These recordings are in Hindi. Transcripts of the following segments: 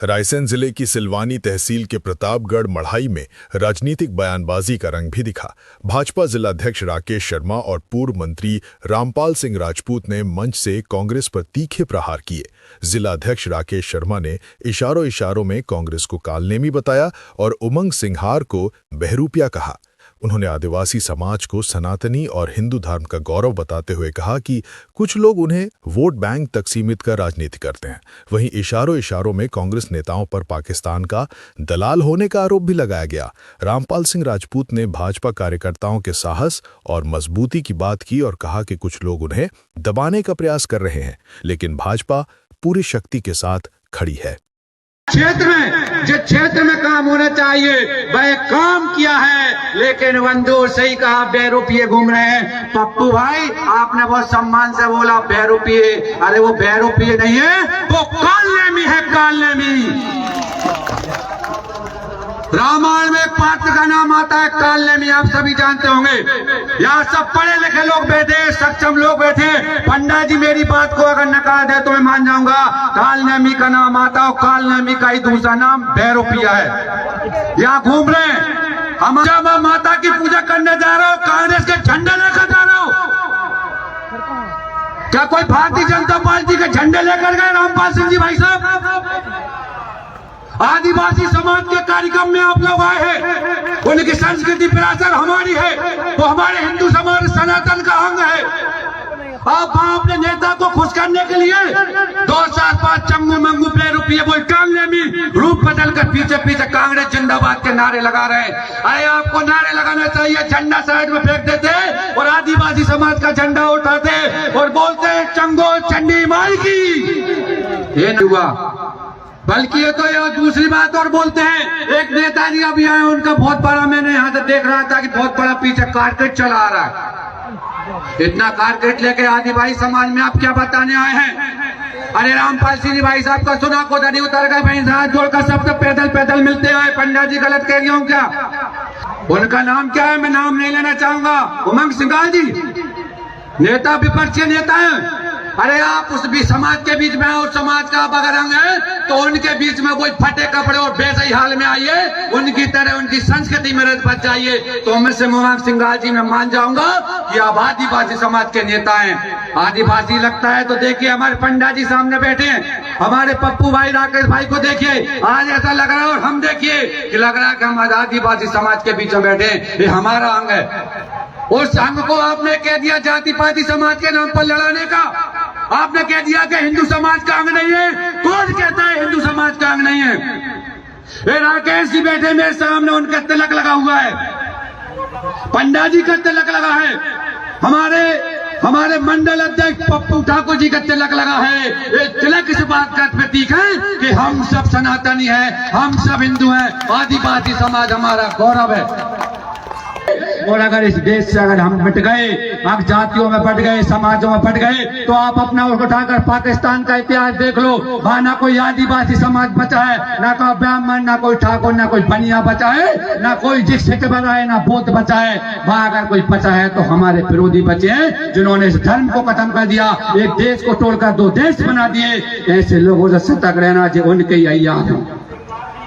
रायसेन जिले की सिलवानी तहसील के प्रतापगढ़ मढ़ाई में राजनीतिक बयानबाजी का रंग भी दिखा। भाजपा जिलाध्यक्ष राकेश शर्मा और पूर्व मंत्री रामपाल सिंह राजपूत ने मंच से कांग्रेस पर तीखे प्रहार किए। जिलाध्यक्ष राकेश शर्मा ने इशारों में कांग्रेस को कालनेमी बताया और उमंग सिंघार को बहरूपिया कहा। उन्होंने आदिवासी समाज को सनातनी और हिंदू धर्म का गौरव बताते हुए कहा कि कुछ लोग उन्हें वोट बैंक तक सीमित कर राजनीति करते हैं। वहीं इशारों में कांग्रेस नेताओं पर पाकिस्तान का दलाल होने का आरोप भी लगाया गया। रामपाल सिंह राजपूत ने भाजपा कार्यकर्ताओं के साहस और मजबूती की बात की और कहा कि कुछ लोग उन्हें दबाने का प्रयास कर रहे हैं, लेकिन भाजपा पूरी शक्ति के साथ खड़ी है। जिस क्षेत्र में काम होना चाहिए वह काम किया है, लेकिन बंधु सही कहा, बहरूपिये घूम रहे हैं। पप्पू भाई आपने बहुत सम्मान से बोला बहरूपिये, अरे वो बहरूपिये नहीं है, वो कालनेमी है, कालनेमी। रामायण में एक पात्र का नाम आता है कालनेमी, आप सभी जानते होंगे। यहाँ सब पढ़े लिखे लोग बैठे, सक्षम लोग बैठे। पंडा जी मेरी बात को अगर नकार दे तो मैं मान जाऊंगा। कालनेमी का नाम आता है, कालनेमी का ही दूसरा नाम बहरूपिया है। यहाँ घूम रहे हैं। हम जब माता की पूजा करने जा रहे हो, कांग्रेस के झंडे लेकर जा रहे हो। क्या कोई भारतीय जनता पार्टी के झंडे लेकर गए रामपाल सिंह जी भाई साहब? आदिवासी समाज के कार्यक्रम में आप लोग आए हैं, उनकी संस्कृति विरासत हमारी है, वो हमारे हिंदू समाज सनातन का अंग है। आप अपने नेता को खुश करने के लिए 2-4-5 चंगू मंगू बहरूपिये बोल कालनेमी रूप बदल कर पीछे कांग्रेस जिंदाबाद के नारे लगा रहे हैं। अरे आपको नारे लगाना चाहिए, झंडा साइड में फेंक देते और आदिवासी समाज का झंडा उठाते और बोलते चंगो चंडी माई की। ये नहीं हुआ, बल्कि ये तो ये दूसरी बात और बोलते हैं। एक नेताजी अभी आए, उनका बहुत बड़ा, मैंने यहाँ से देख रहा था कि बहुत बड़ा पीछे कारकेट चला आ रहा है। इतना कारकेट लेके आदिवासी समाज में आप क्या बताने आए हैं? अरे रामपाल सिंह भाई साहब का सुना को दरी उतर गए, भाई हाथ जोड़कर सब तो पैदल मिलते आए। पंडा जी गलत कह रही हूँ क्या? उनका नाम क्या है, मैं नाम नहीं लेना चाहूंगा। उमंग सिंघार जी नेता, विपक्षी नेता है। अरे आप उस भी समाज के बीच में, और समाज का आप अगर अंग है तो उनके बीच में कोई फटे कपड़े और बेसही हाल में आइए, उनकी तरह उनकी संस्कृति में बच जाइए, तो मैं से उमंग सिंघार जी में मान जाऊंगा कि आप आदिवासी समाज के नेता हैं। आदिवासी लगता है तो देखिए, हमारे पंडा जी सामने बैठे हैं, हमारे पप्पू भाई राकेश भाई को देखिए, आज ऐसा लग रहा है, और हम देखिए कि लग रहा है कि हम आदिवासी समाज के बीच में बैठे हैं। ये हमारा अंग है। उस अंग को आपने कह दिया जाति पाति समाज के नाम पर लड़ाने का। आपने कह दिया कि हिंदू समाज का अंग नहीं है। कौन कहता है हिंदू समाज का अंग नहीं है? ये राकेश जी बैठे मेरे सामने, उनका तिलक लगा हुआ है, पंडा जी का तिलक लगा है, हमारे मंडल अध्यक्ष पप्पू ठाकुर जी का तिलक लगा है। ये तिलक इस बात का प्रतीक है कि हम सब सनातनी हैं, हम सब हिंदू हैं, आदिवासी समाज हमारा गौरव है। और अगर इस देश से अगर हम बट गए, अब जातियों में बट गए, समाजों में बट गए, तो आप अपना उठाकर पाकिस्तान का इतिहास देख लो। वहां ना कोई आदिवासी समाज बचा है, ना कोई ब्राह्मण, ना कोई ठाकुर, ना कोई बनिया बचा है, ना कोई शिक्षक बचा है, ना बौद्ध बचा है। वहां अगर कोई बचा है तो हमारे विरोधी बचे हैं, जिन्होंने इस धर्म को खत्म कर दिया, एक देश को तोड़कर 2 देश बना दिए। ऐसे लोगों से सतर्क रहना, जो उनके ही अय्यार हैं,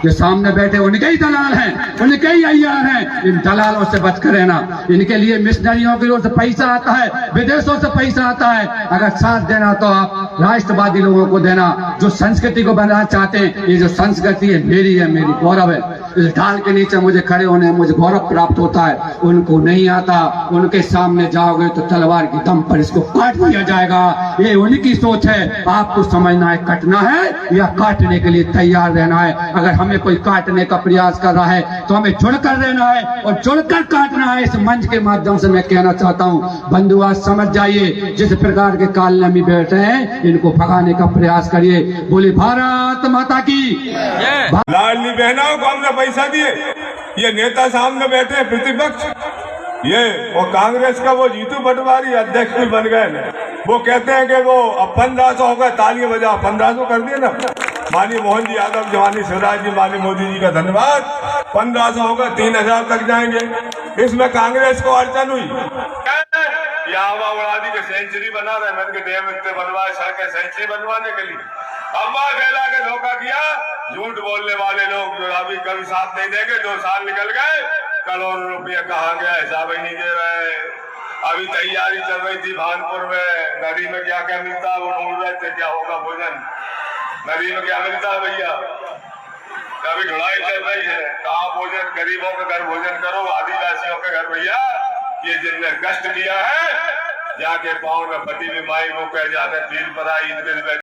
जो सामने बैठे उनके ही दलाल हैं, उनके ही अय्यार हैं। इन दलालों से बचकर रहना। इनके लिए मिशनरियों की ओर से पैसा आता है, विदेशों से पैसा आता है। अगर साथ देना तो आप राष्ट्रवादी लोगों को देना, जो संस्कृति को बनाना चाहते हैं। ये जो संस्कृति है मेरी गौरव है। इस ढाल के नीचे मुझे खड़े होने मुझे गौरव प्राप्त होता है। उनको नहीं आता, उनके सामने जाओगे तो तलवार की दम पर इसको काट दिया जाएगा। ये उनकी सोच है। आपको समझना है कटना है या काटने के लिए तैयार रहना है। अगर हमें कोई काटने का प्रयास कर रहा है तो हमें जुड़कर रहना है और जुड़कर काटना है। इस मंच के माध्यम से मैं कहना चाहता हूँ, बंधु आज समझ जाइए, जिस प्रकार के कालनेमी बैठे हैं, इनको भगाने का प्रयास करिए। बोले भारत माता की। लाडली बहनों को हमने पैसा दिए, ये नेता सामने बैठे हैं प्रतिपक्ष, ये वो कांग्रेस का वो जीतू पटवारी अध्यक्ष भी बन गए। वो कहते हैं कि वो अब 1500 हो गए, तालियां बजाओ, 1500 कर दिए ना। माननीय मोहन जी यादव जी, माननीय शिवराज जी, माननीय मोदी जी का धन्यवाद। 1500 होगा, 3000 तक जाएंगे। इसमें कांग्रेस को अड़चन हुई, यहाँ हवा उड़ा दी के सेंचुरी बना रहे, मैंने के डैम इतने बनवाए, सड़कें सेंचुरी बनवाने के लिए अम्बा फैला के धोखा किया। झूठ बोलने वाले लोग जो अभी कभी साथ नहीं देंगे, 2 साल निकल गए, करोड़ों रुपया कहाँ गया हिसाब ही नहीं दे रहे। अभी तैयारी चल रही थी भानपुर में, नदी में क्या क्या मिलता है वो ढूंढ रहे थे, क्या होगा भोजन, नदी में क्या मिलता है भैया, अभी ढुलाई चल रही है, कहाँ भोजन, गरीबों के घर भोजन करो, आदिवासियों के घर भैया, ये जिनने कष्ट किया है जाके पाँव में फटी हुई माई वो कह जाते पीर पर आई